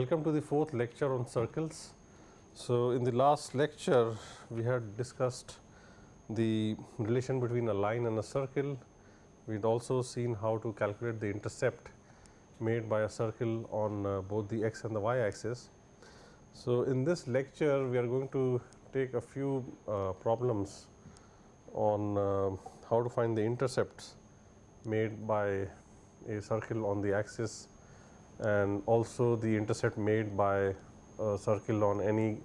Welcome to the fourth lecture on circles. So, in the last lecture we had discussed the relation between a line and a circle. We had also seen how to calculate the intercept made by a circle on both the x and the y axis. So, in this lecture we are going to take a few problems on how to find the intercepts made by a circle on the axis and also the intercept made by a circle on any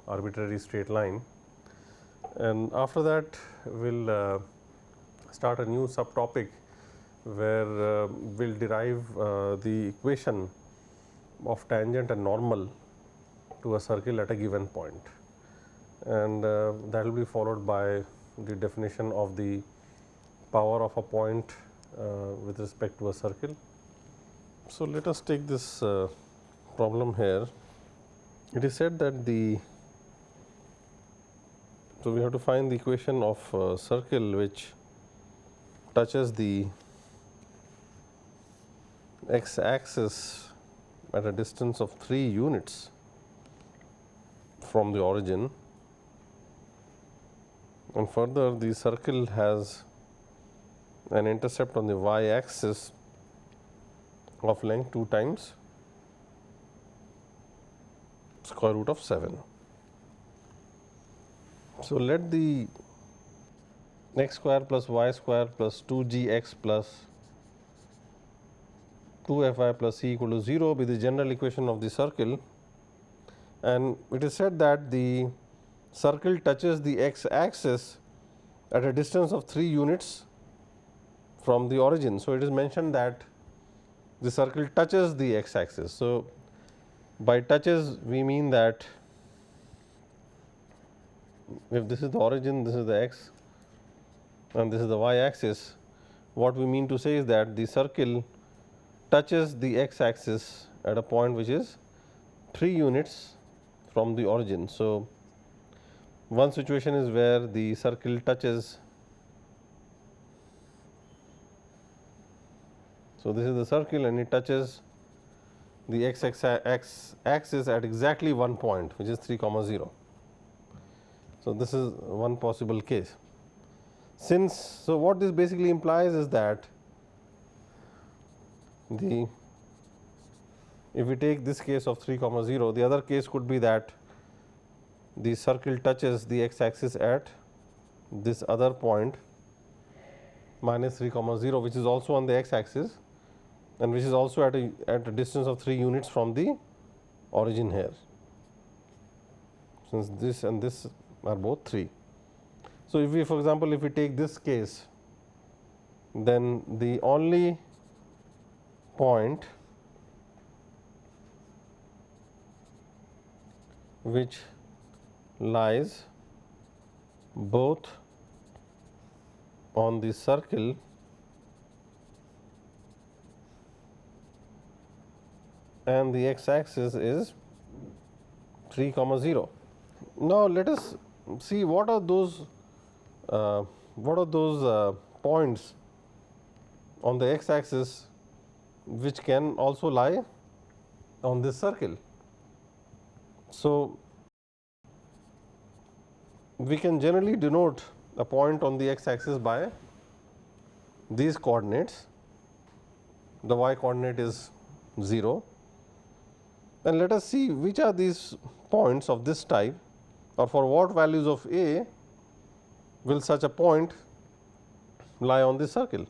arbitrary straight line. And after that we will start a new subtopic where we will derive the equation of tangent and normal to a circle at a given point, and that will be followed by the definition of the power of a point with respect to a circle. So, let us take this problem here. It is said that we have to find the equation of a circle which touches the x axis at a distance of 3 units from the origin, and further the circle has an intercept on the y axis of length 2 times square root of 7. So, let the x square plus y square plus 2 g x plus 2 f I plus c equal to 0 be the general equation of the circle, and it is said that the circle touches the x axis at a distance of 3 units from the origin. So, it is mentioned that the circle touches the x axis. So, by touches we mean that if this is the origin, this is the x and this is the y axis, what we mean to say is that the circle touches the x axis at a point which is 3 units from the origin. So, one situation is where the circle touches. So, this is the circle and it touches the x axis at exactly one point which is 3 comma 0. So, this is one possible case. So, what this basically implies is that if we take this case of 3 comma 0, the other case could be that the circle touches the x axis at this other point minus 3 comma 0, which is also on the x axis and which is also at a distance of 3 units from the origin here, since this and this are both 3. So, if we, for example, if we take this case, then the only point which lies both on the circle and the x axis is 3 comma 0. Now, let us see what are those points on the x axis which can also lie on this circle. So, we can generally denote a point on the x axis by these coordinates. The y coordinate is 0, and let us see which are these points of this type, or for what values of a will such a point lie on this circle.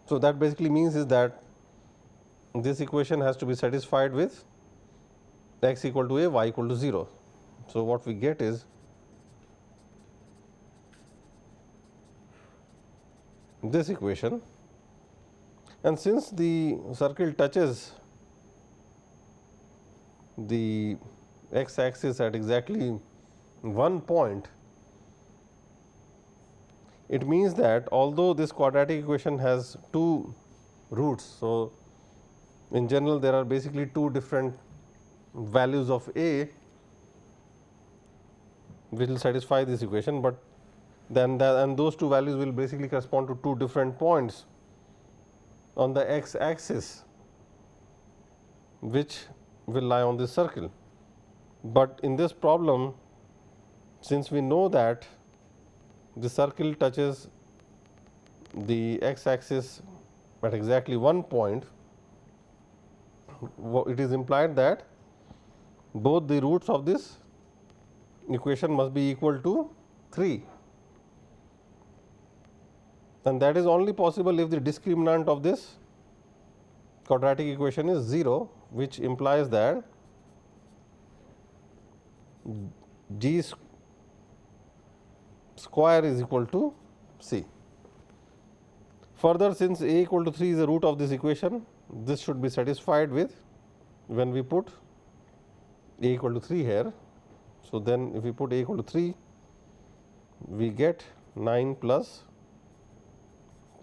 So, that basically means is that this equation has to be satisfied with x equal to a, y equal to 0. So, what we get is this equation, and since the circle touches the x axis at exactly one point, it means that although this quadratic equation has 2 roots. So, in general there are basically 2 different values of a which will satisfy this equation, but then and those 2 values will basically correspond to 2 different points on the x axis which will lie on this circle. But in this problem, since we know that the circle touches the x axis at exactly one point, it is implied that both the roots of this equation must be equal to 3, and that is only possible if the discriminant of this quadratic equation is 0, which implies that g square is equal to c. Further, since a equal to 3 is the root of this equation, this should be satisfied with when we put a equal to 3 here. So, then if we put a equal to 3, we get 9 plus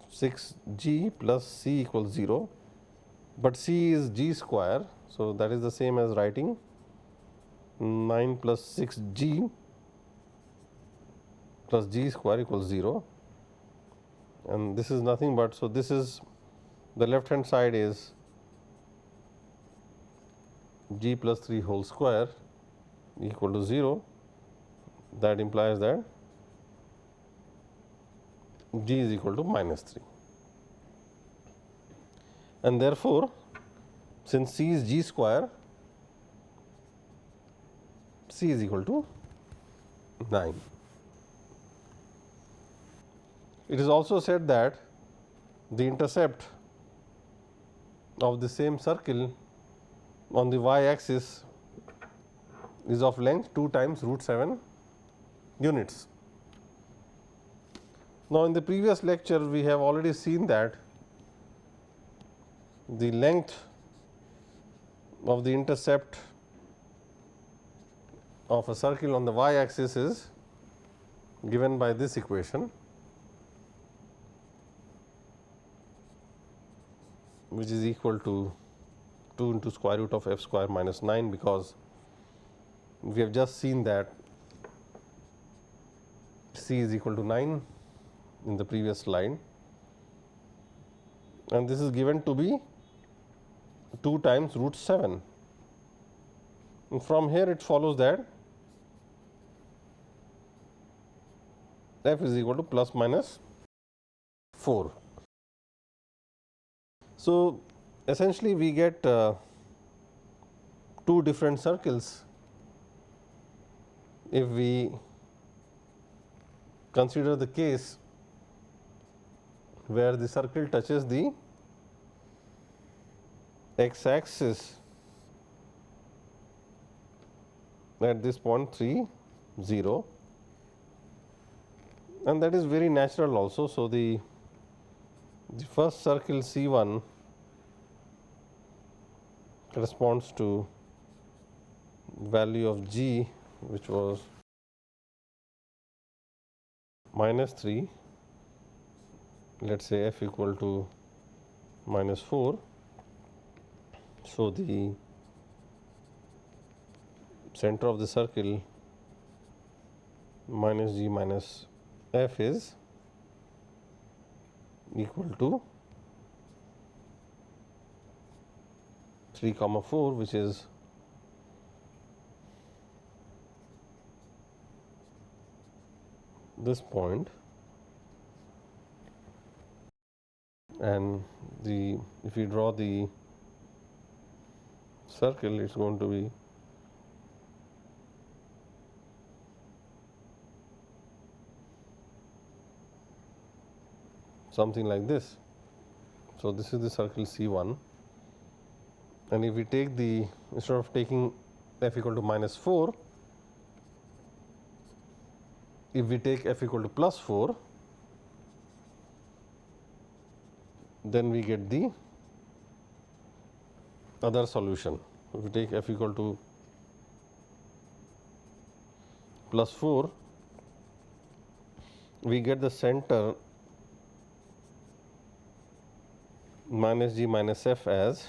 6 g plus c equals 0, but c is g square. So, that is the same as writing 9 plus 6 g plus g square equals 0, and this is nothing but, so this is the left hand side is g plus 3 whole square equal to 0. That implies that g is equal to minus 3, and therefore, since c is g square, c is equal to 9. It is also said that the intercept of the same circle on the y axis is of length 2 times root 7 units. Now, in the previous lecture, we have already seen that the length of the intercept of a circle on the y axis is given by this equation, which is equal to 2 into square root of f square minus 9, because we have just seen that c is equal to 9 in the previous slide, and this is given to be 2 times root 7. And from here it follows that f is equal to plus minus 4. So, essentially we get 2 different circles if we consider the case where the circle touches the x axis at this point 3 0, and that is very natural also. So, the first circle C1 corresponds to value of g, which was minus 3, let us say f equal to minus 4. So, the center of the circle minus g minus f is equal to 3 comma 4, which is this point, and the if you draw the circle, it is going to be something like this. So, this is the circle C1, and if we take the, instead of taking f equal to minus 4, if we take f equal to plus 4, then we get the other solution. If we take f equal to plus 4, we get the center minus g minus f as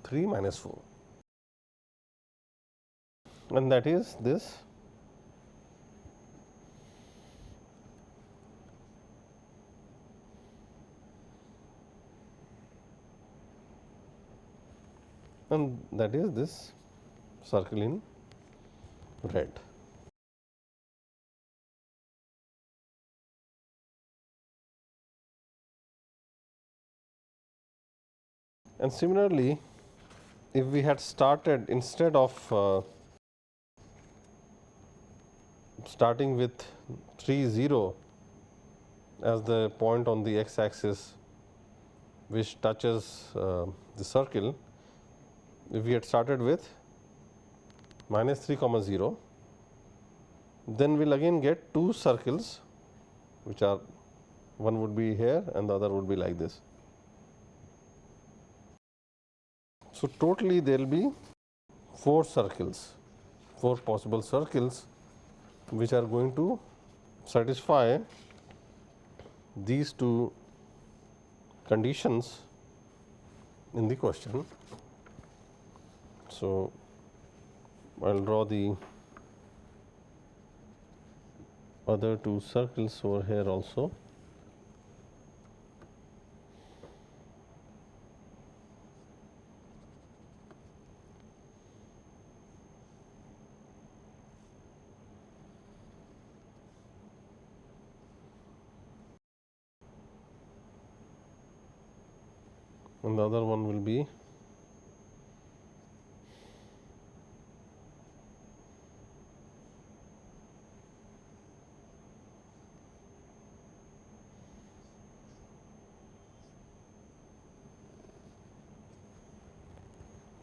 3 minus 4, and that is this and that is this circle in red. And similarly, if we had started, instead of starting with 3 0 as the point on the x axis which touches the circle, if we had started with -3, 0, then we will again get two circles, which are, one would be here and the other would be like this. So, totally there will be 4 circles, 4 possible circles which are going to satisfy these two conditions in the question. So, I will draw the other two circles over here also. And the other one will be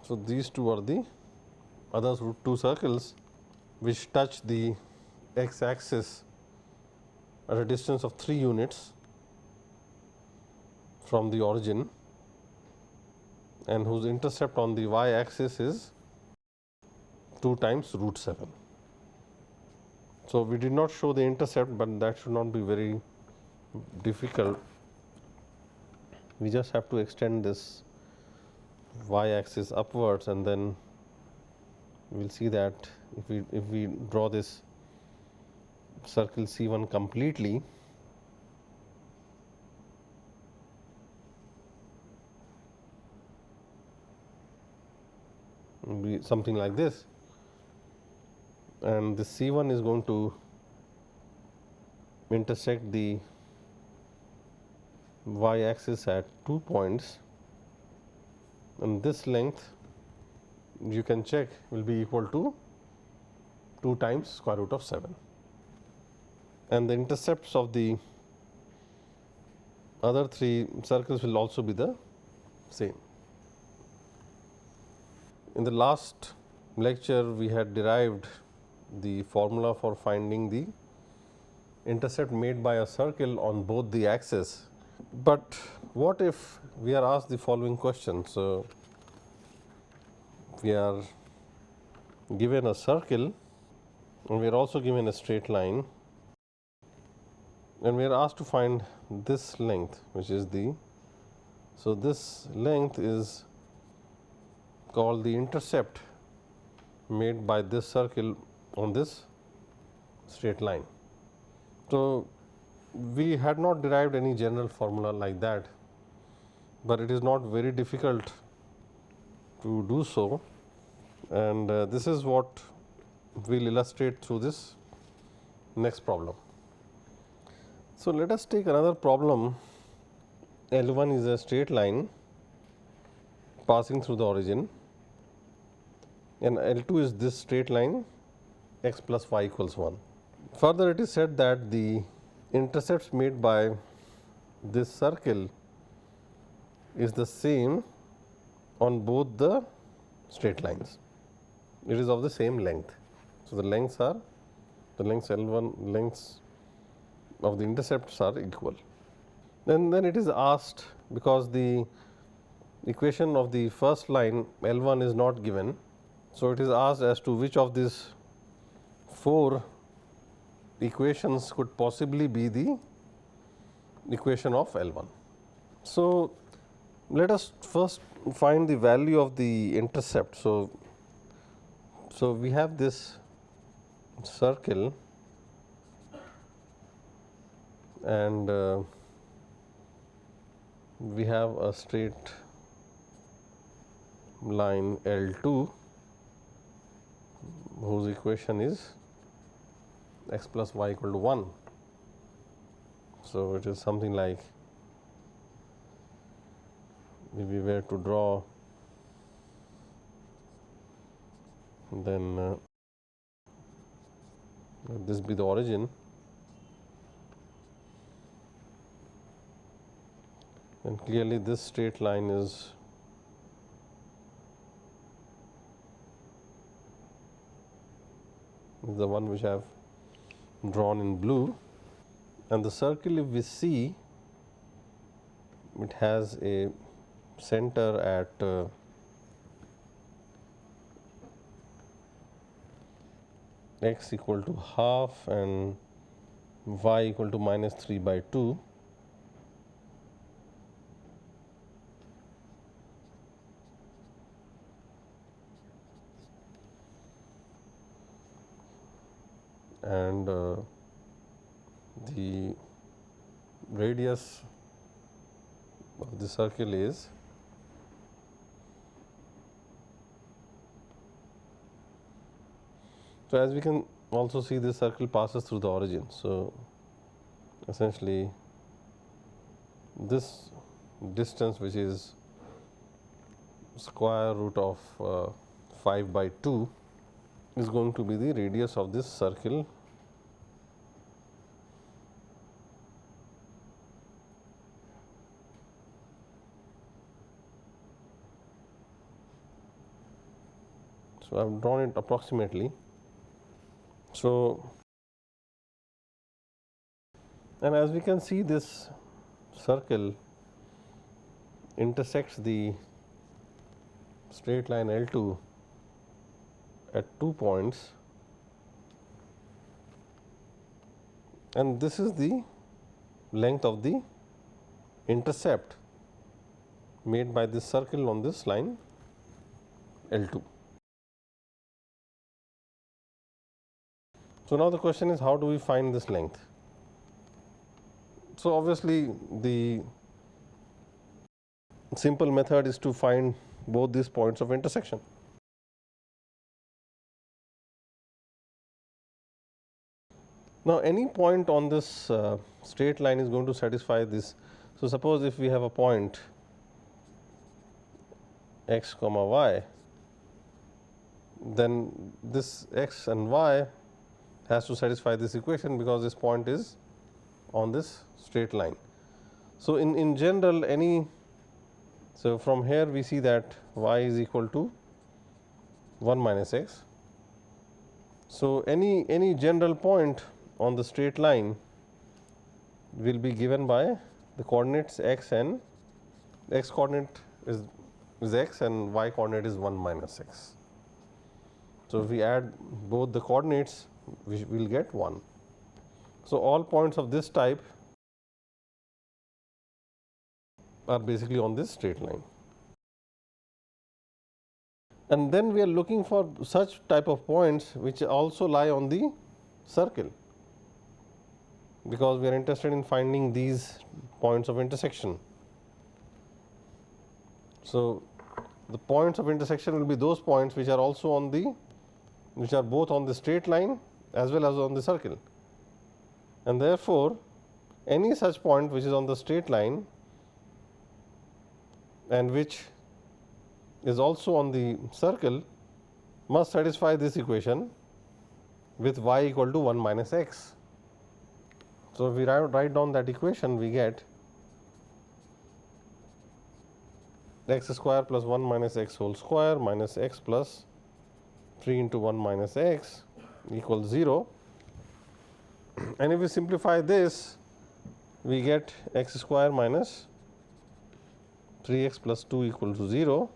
so these two are the other two circles which touch the x axis at a distance of 3 units from the origin, and whose intercept on the y axis is 2 times √7. So, we did not show the intercept, but that should not be very difficult. We just have to extend this y axis upwards, and then we will see that if we draw this circle C1 completely, will be something like this, and the C1 is going to intersect the y axis at 2 points, and this length you can check will be equal to 2 times square root of 7, and the intercepts of the other 3 circles will also be the same. In the last lecture, we had derived the formula for finding the intercept made by a circle on both the axes. But what if we are asked the following question? So, we are given a circle and we are also given a straight line, and we are asked to find this length, which is the, so this length is called the intercept made by this circle on this straight line. So, we had not derived any general formula like that, but it is not very difficult to do so, and this is what we will illustrate through this next problem. So, let us take another problem. L1 is a straight line passing through the origin, and L2 is this straight line x plus y equals 1. Further, it is said that the intercepts made by this circle is the same on both the straight lines. It is of the same length. So, the lengths are, the lengths L1, lengths of the intercepts are equal. Then it is asked, because the equation of the first line L1 is not given. So, it is asked as to which of these 4 equations could possibly be the equation of L1. So, let us first find the value of the intercept. So, we have this circle, and we have a straight line L2 whose equation is x plus y equal to 1. So, it is something like, if we were to draw, then let this be the origin, and clearly this straight line is the one which I have drawn in blue, and the circle, if we see, it has a center at x equal to half and y equal to minus 3 by 2. And the radius of the circle is so, as we can also see, this circle passes through the origin. So, essentially this distance, which is square root of 5 by 2, is going to be the radius of this circle. So, I have drawn it approximately. So, and as we can see, this circle intersects the straight line L2 at 2 points, and this is the length of the intercept made by this circle on this line L2. So, now the question is, how do we find this length? So, obviously, the simple method is to find both these points of intersection. Now, any point on this straight line is going to satisfy this. So, suppose if we have a point x comma y, then this x and y has to satisfy this equation, because this point is on this straight line. So, in general, any, so from here we see that y is equal to 1 minus x. So, any general point on the straight line will be given by the coordinates x, and x coordinate is x and y coordinate is 1 minus x. So, if we add both the coordinates, we will get 1. So, all points of this type are basically on this straight line. And then we are looking for such type of points which also lie on the circle, because we are interested in finding these points of intersection. So, the points of intersection will be those points which are also on the, which are both on the straight line as well as on the circle, and therefore, any such point which is on the straight line and which is also on the circle must satisfy this equation with y equal to 1 minus x. So, if we write down that equation, we get x square plus 1 minus x whole square minus x plus 3 into 1 minus x equals 0, and if we simplify this, we get x square minus 3x plus 2 equal to 0,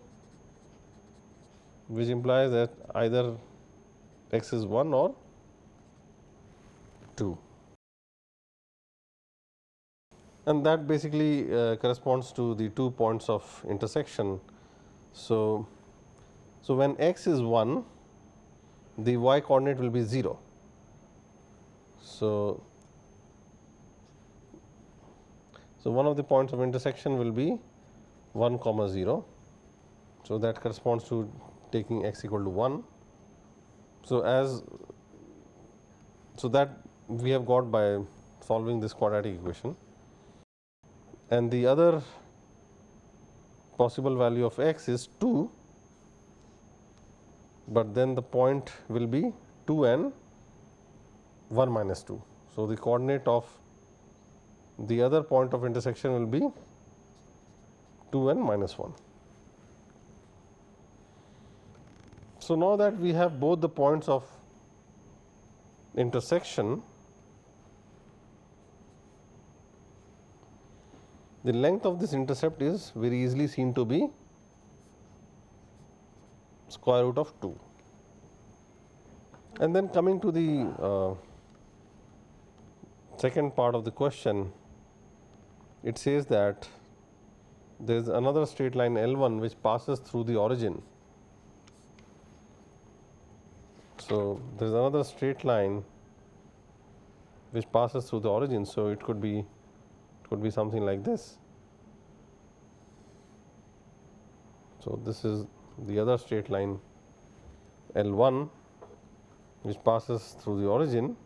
which implies that either x is 1 or 2, and that basically corresponds to the 2 points of intersection. So, when x is 1, the y coordinate will be 0. So, one of the points of intersection will be 1 comma 0. So, that corresponds to taking x equal to 1. So, that we have got by solving this quadratic equation, and the other possible value of x is 2, but then the point will be 2 and 1 minus 2. So, the coordinate of the other point of intersection will be 2 and minus 1. So, now that we have both the points of intersection, the length of this intercept is very easily seen to be square root of 2. And then coming to the second part of the question, it says that there is another straight line L1 which passes through the origin. So, there is another straight line which passes through the origin. So, it could be something like this. So, this is the other straight line L1 which passes through the origin,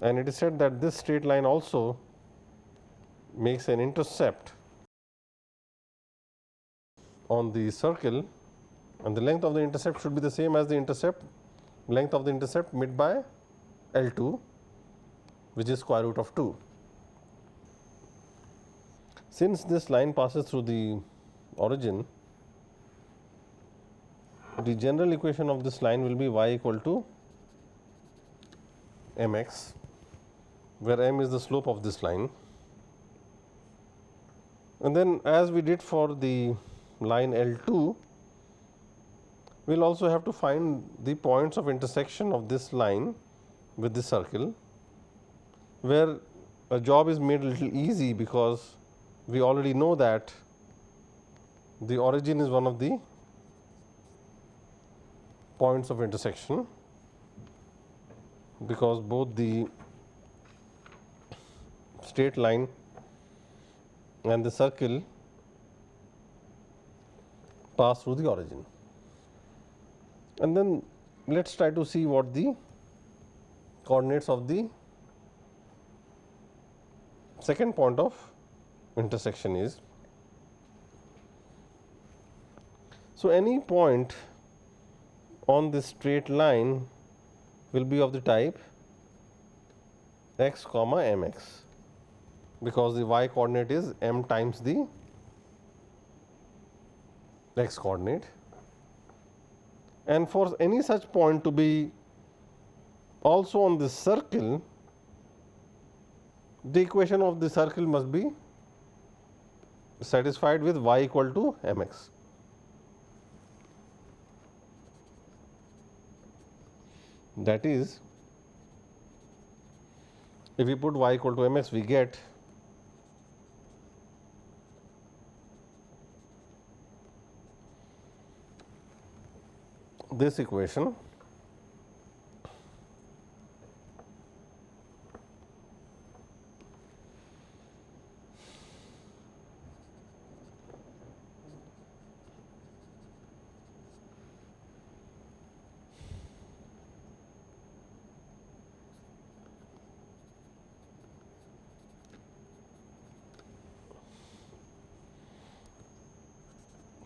and it is said that this straight line also makes an intercept on the circle, and the length of the intercept should be the same as the length of the intercept made by L2, which is square root of 2. Since this line passes through the origin, the general equation of this line will be y equal to mx, where m is the slope of this line. And then, as we did for the line L2, we will also have to find the points of intersection of this line with the circle, where a job is made a little easy, because we already know that the origin is one of the points of intersection, because both the straight line and the circle pass through the origin. And then let us try to see what the coordinates of the second point of intersection is. So, any point on this straight line will be of the type x comma mx, because the y coordinate is m times the x coordinate, and for any such point to be also on this circle, the equation of the circle must be satisfied with y equal to mx. That is, if we put y equal to mx, we get this equation.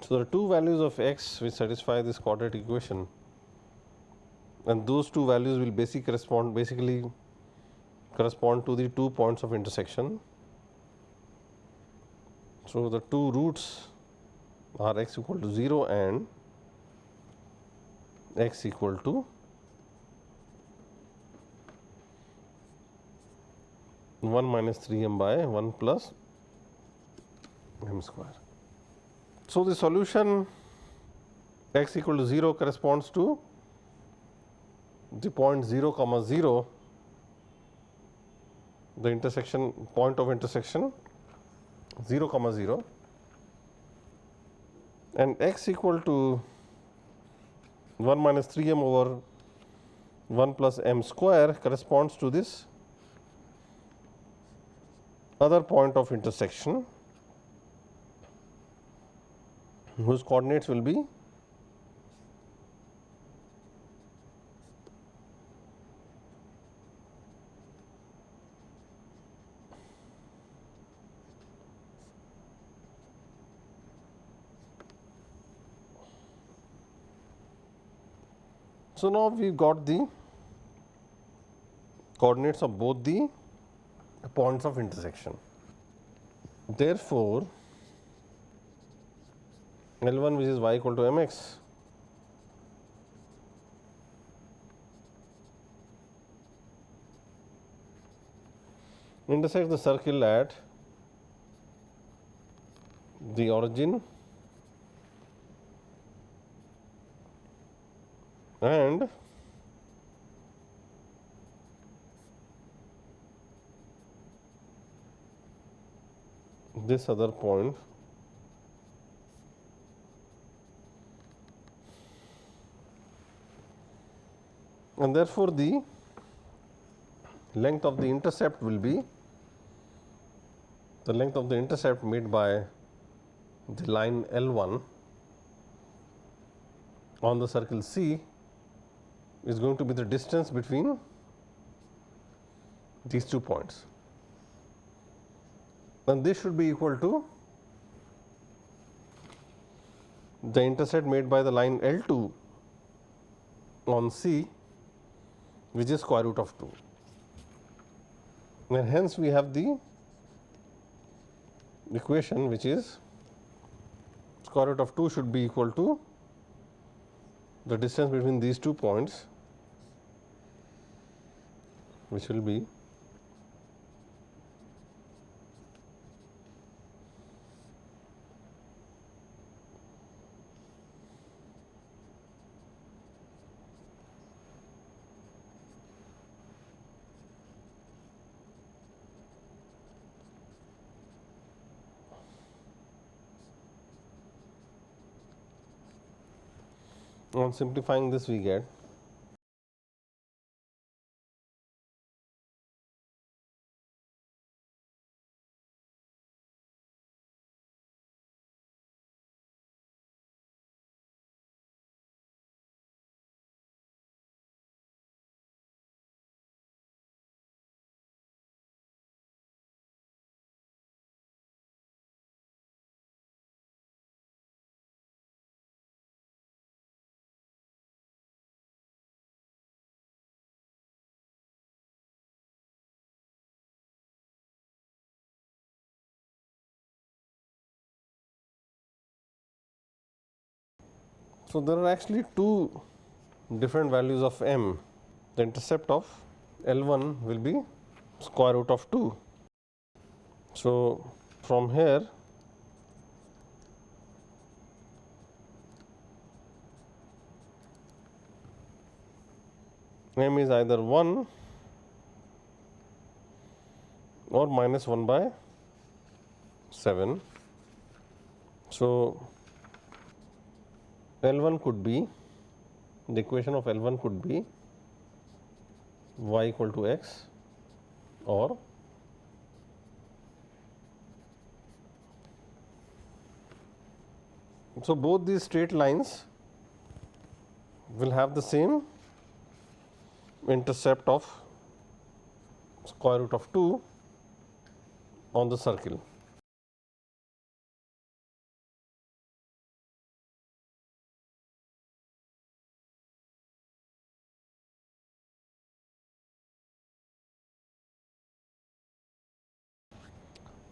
So, there are two values of x which satisfy this quadratic equation, and those two values will basically correspond to the 2 points of intersection. So, the two roots are x equal to 0 and x equal to 1 minus 3m by 1 plus m square. So, the solution x equal to 0 corresponds to the point 0 comma 0, the intersection point of intersection 0 comma 0, and x equal to 1 minus 3m over 1 plus m square corresponds to this other point of intersection, whose coordinates will be so now we got the coordinates of both the points of intersection. Therefore, L1 which is y equal to mx intersects the circle at the origin and this other point and therefore the length of the intercept will be the length of the intercept made by the line L1 on the circle C is going to be the distance between these 2 points, and this should be equal to the intercept made by the line L2 on C, which is square root of 2, and hence we have the equation which is square root of 2 should be equal to the distance between these 2 points, which will be on simplifying this we get so there are actually 2 different values of m. The intercept of L1 will be square root of 2. So, from here m is either 1 or minus 1 by 7. So, L1 could be, the equation of L1 could be y equal to x, or so both these straight lines will have the same intercept of square root of 2 on the circle.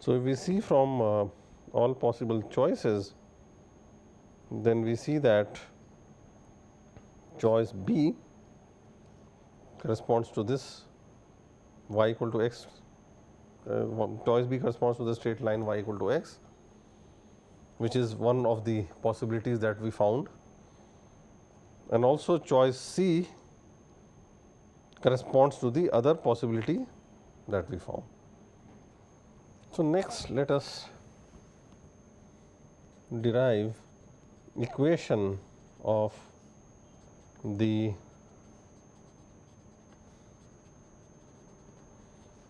So, if we see from all possible choices, then we see that choice B corresponds to this y equal to x, choice B corresponds to the straight line y equal to x, which is one of the possibilities that we found, and also choice C corresponds to the other possibility that we found. So, next let us derive equation of the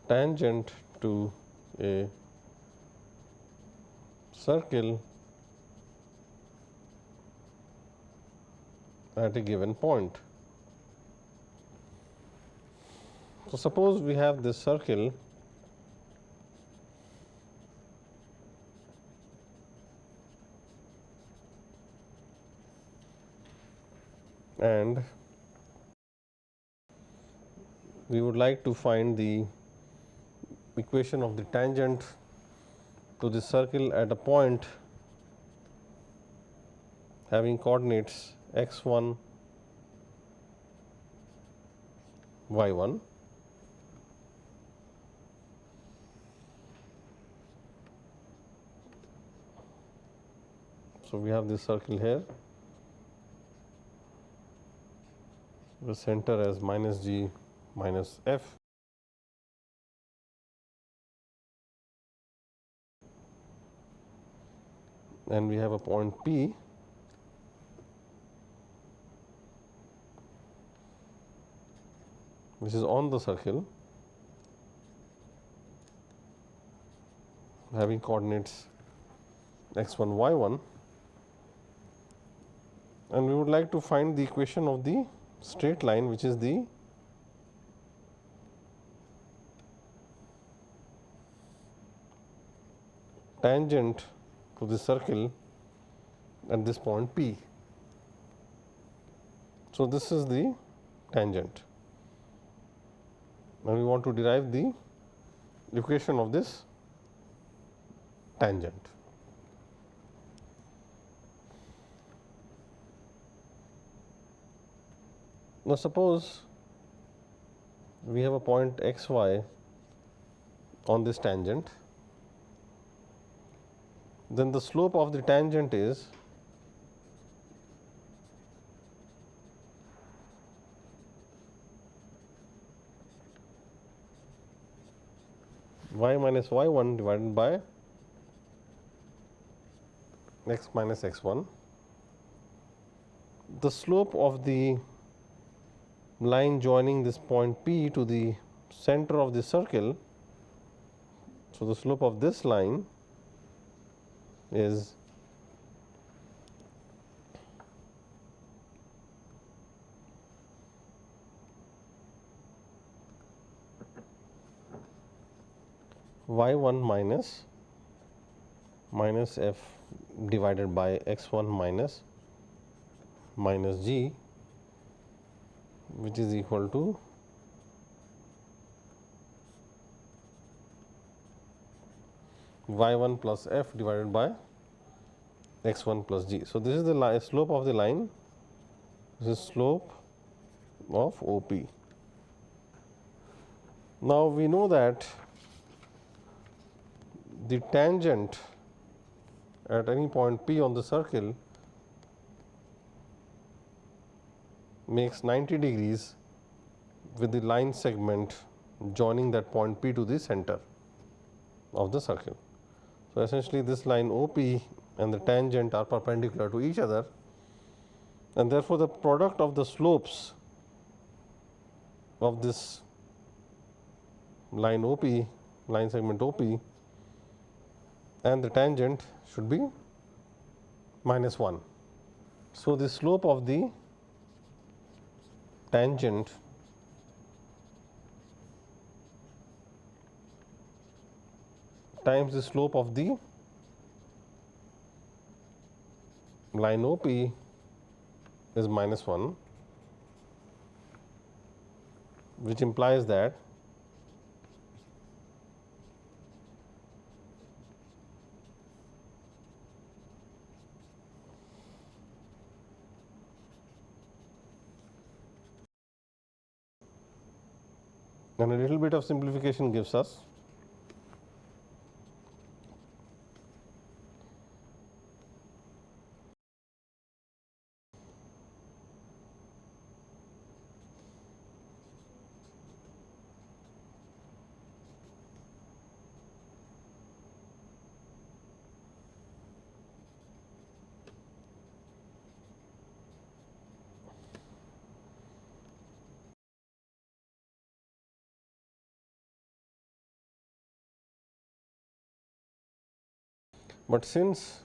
tangent to a circle at a given point. So, suppose we have this circle and we would like to find the equation of the tangent to the circle at a point having coordinates x1, y1. So, we have this circle here, the center as minus g minus f, and we have a point P which is on the circle having coordinates x1, y1, and we would like to find the equation of the straight line, which is the tangent to the circle at this point P. So, this is the tangent, and we want to derive the equation of this tangent. Now, suppose we have a point x y on this tangent, then the slope of the tangent is y minus y1 divided by x minus x1. The slope of the line joining this point P to the center of the circle, so the slope of this line is y1 minus f divided by x1 minus g, which is equal to y1 plus f divided by x1 plus g. So, this is the slope of the line, this is slope of OP. Now, we know that the tangent at any point P on the circle makes 90 degrees with the line segment joining that point P to the center of the circle. So, essentially this line OP and the tangent are perpendicular to each other, and therefore, the product of the slopes of this line OP, line segment OP, and the tangent should be minus 1. So, the slope of the tangent times the slope of the line OP is minus 1, which implies that and a little bit of simplification gives us but since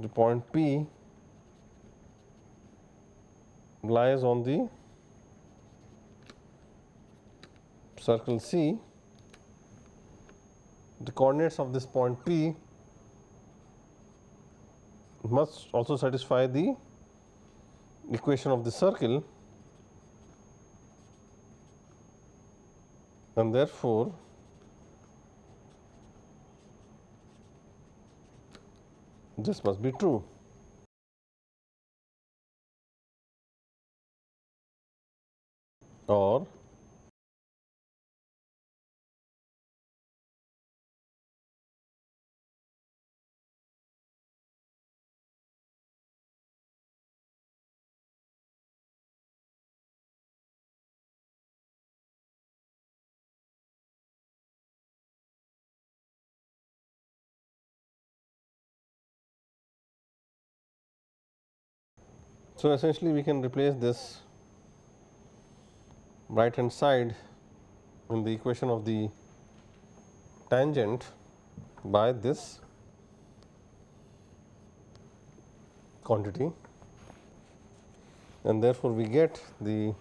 the point P lies on the circle C, the coordinates of this point P must also satisfy the equation of the circle, and therefore this must be true. Or so essentially we can replace this right hand side in the equation of the tangent by this quantity, and therefore we get the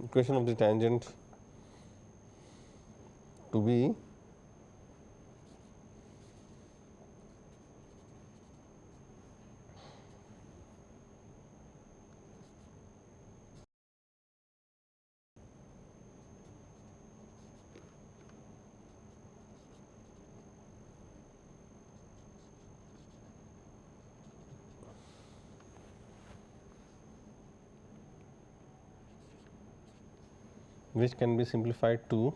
equation of the tangent to be which can be simplified to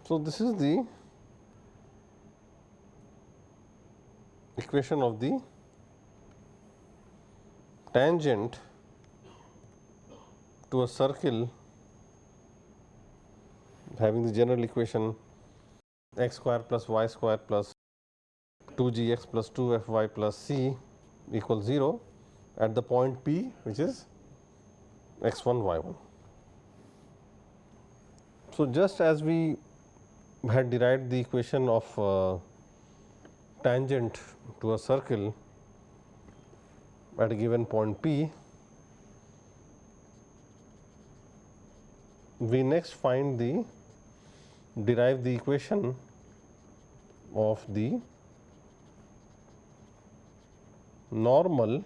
so this is the equation of the tangent to a circle having the general equation x square plus y square plus 2gx plus 2fy plus c equals 0 at the point P, which is x1 y1. So, just as we had derived the equation of tangent to a circle at a given point P, we next derive the equation of the normal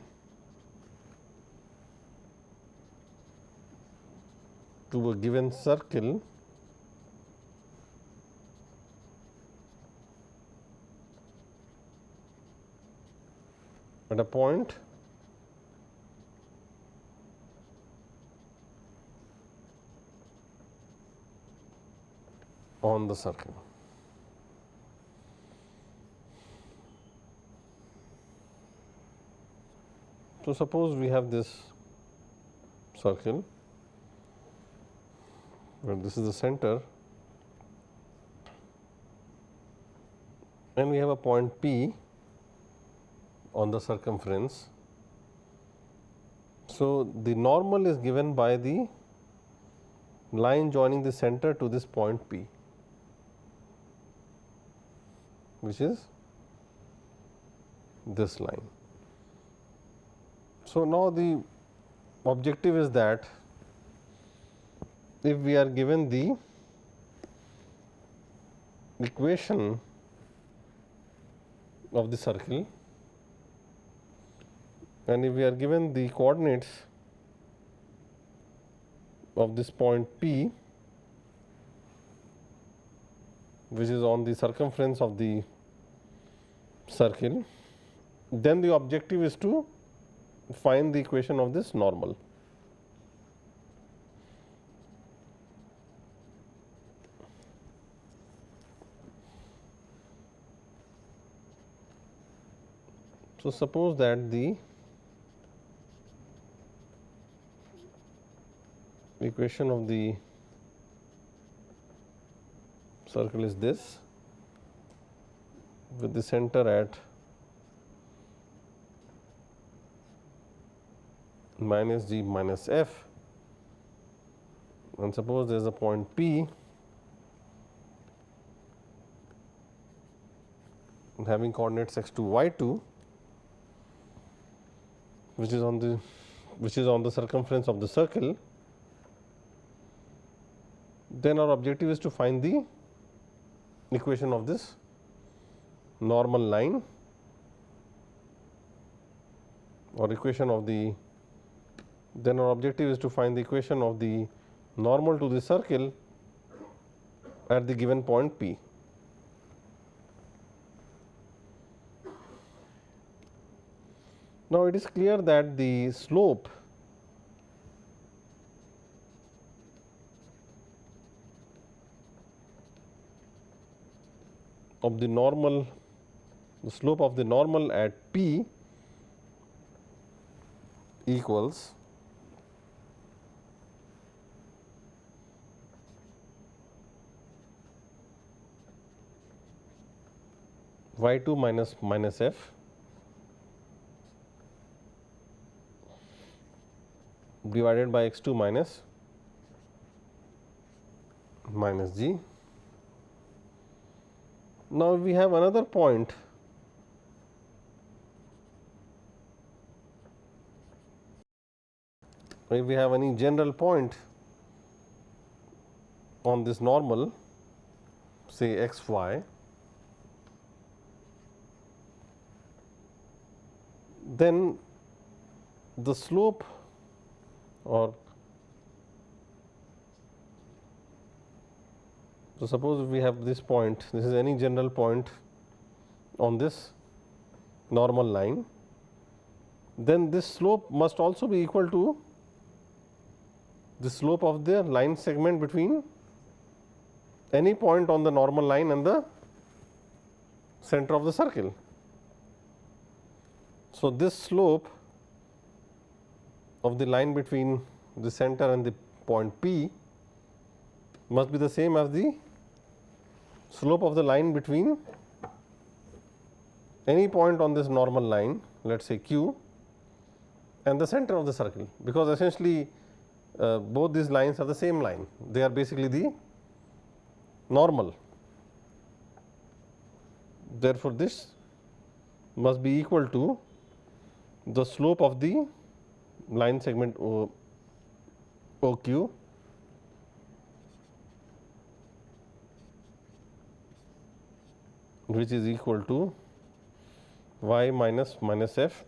to a given circle at a point on the circle. So, suppose we have this circle where this is the center and we have a point P on the circumference. So, the normal is given by the line joining the center to this point P, which is this line. So, now the objective is that if we are given the equation of the circle and if we are given the coordinates of this point P, which is on the circumference of the circle, then the objective is to find the equation of this normal. So, suppose that the equation of the circle is this, with the center at minus g minus f, and suppose there is a point P having coordinates x2 y2, which is on the circumference of the circle, then our objective is to find the equation of this normal line, or equation of the, then our objective is to find the equation of the normal to the circle at the given point P. Now, it is clear that the slope of the normal, the slope of the normal at P equals y2 minus f divided by x2 minus g. Now, we have another point if we have any general point on this normal, say x y, then the slope, or so suppose we have this point, this is any general point on this normal line, then this slope must also be equal to the slope of the line segment between any point on the normal line and the center of the circle. So, this slope of the line between the center and the point P must be the same as the slope of the line between any point on this normal line, let us say Q, and the center of the circle, because essentially both these lines are the same line, they are basically the normal. Therefore, this must be equal to the slope of the line segment OQ which is equal to y minus f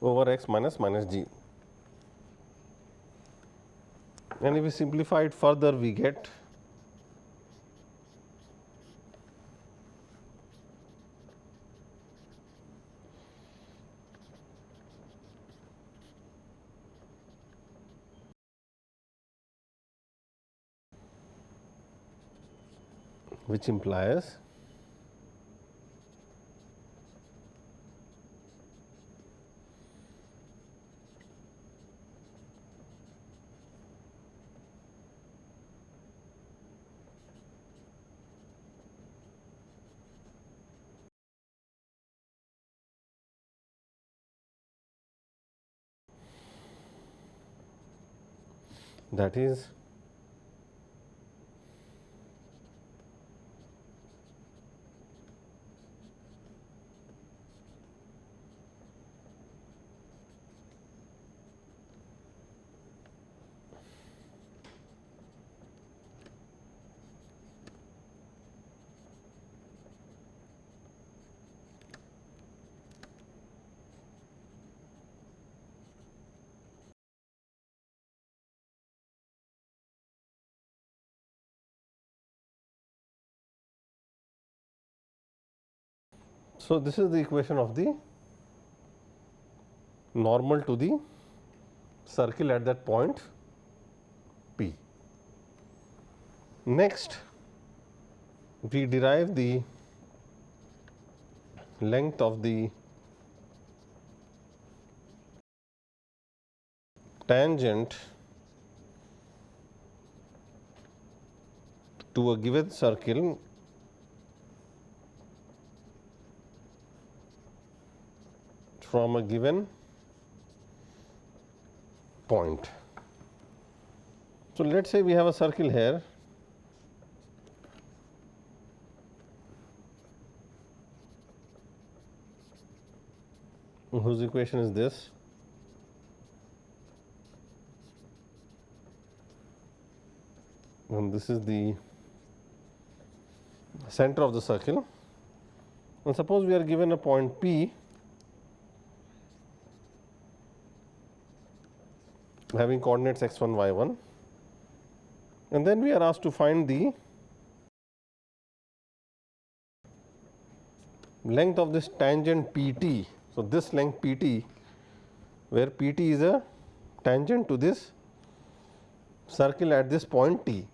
over x minus g. And if we simplify it further, we get which implies that is so this is the equation of the normal to the circle at that point P. Next, we derive the length of the tangent to a given circle from a given point. So, let us say we have a circle here whose equation is this. And this is the center of the circle. And suppose we are given a point P having coordinates x1, y1, and then we are asked to find the length of this tangent PT. So, this length PT, where PT is a tangent to this circle at this point T.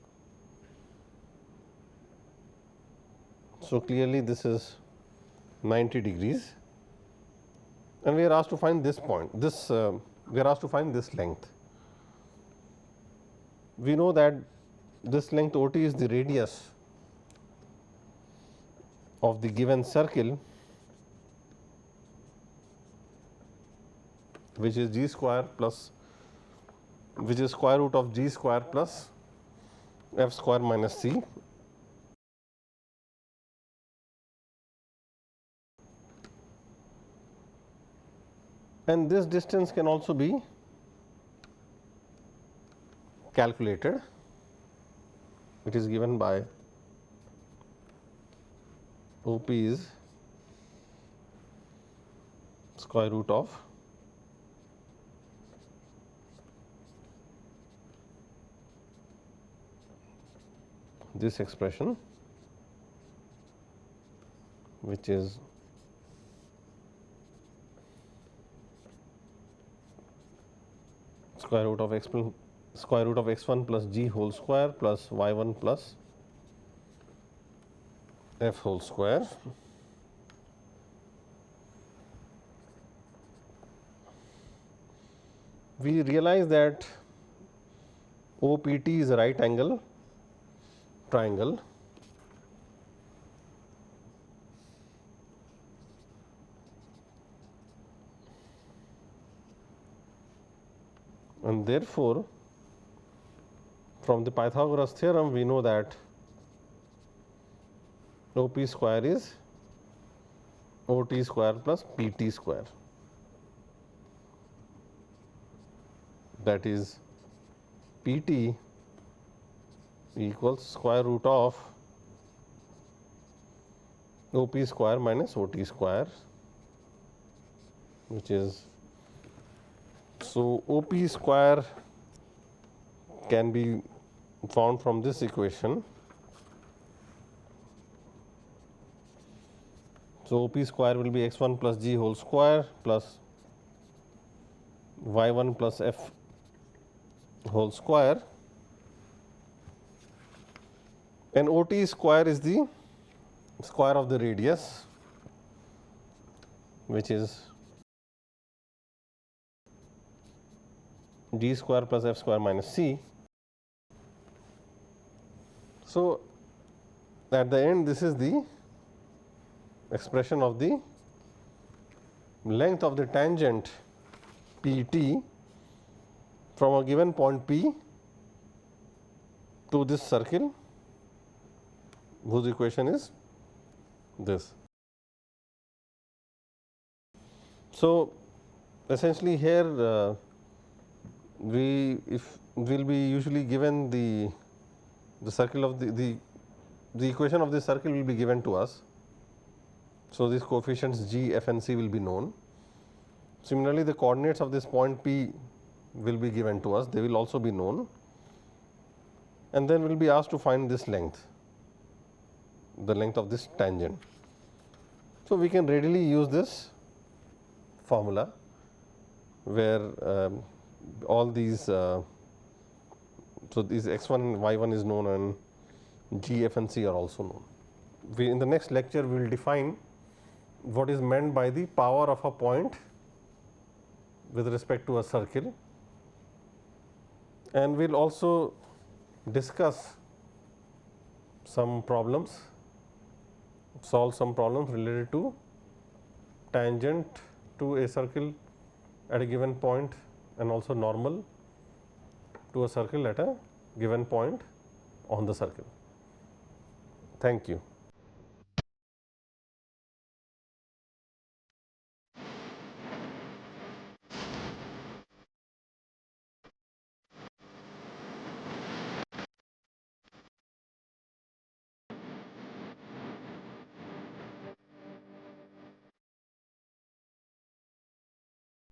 So, clearly this is 90 degrees, and we are asked to find this point, we are asked to find this length. We know that this length OT is the radius of the given circle, which is g square plus, which is square root of g square plus f square minus c. And this distance can also be calculated. It is given by OP is square root of this expression, which is square root of x1 plus g whole square plus y1 plus f whole square. We realize that OPT is a right angle triangle, and therefore, from the Pythagoras theorem we know that OP square is OT square plus PT square, that is PT equals square root of OP square minus OT square, which is, so OP square can be found from this equation. So, OP square will be x1 plus g whole square plus y1 plus f whole square, and OT square is the square of the radius, which is g square plus f square minus c. So, at the end this is the expression of the length of the tangent PT from a given point P to this circle, whose equation is this. So, essentially here we will be usually given the circle of the equation of this circle will be given to us. So, these coefficients g, f and c will be known. Similarly, the coordinates of this point P will be given to us, they will also be known, and then we will be asked to find this length, the length of this tangent. So, we can readily use this formula where all these, so these x1 and y1 is known and g, f and c are also known. in the next lecture we will define what is meant by the power of a point with respect to a circle, and we will also discuss some problems, solve some problems related to tangent to a circle at a given point and also normal to a circle at a given point on the circle. Thank you.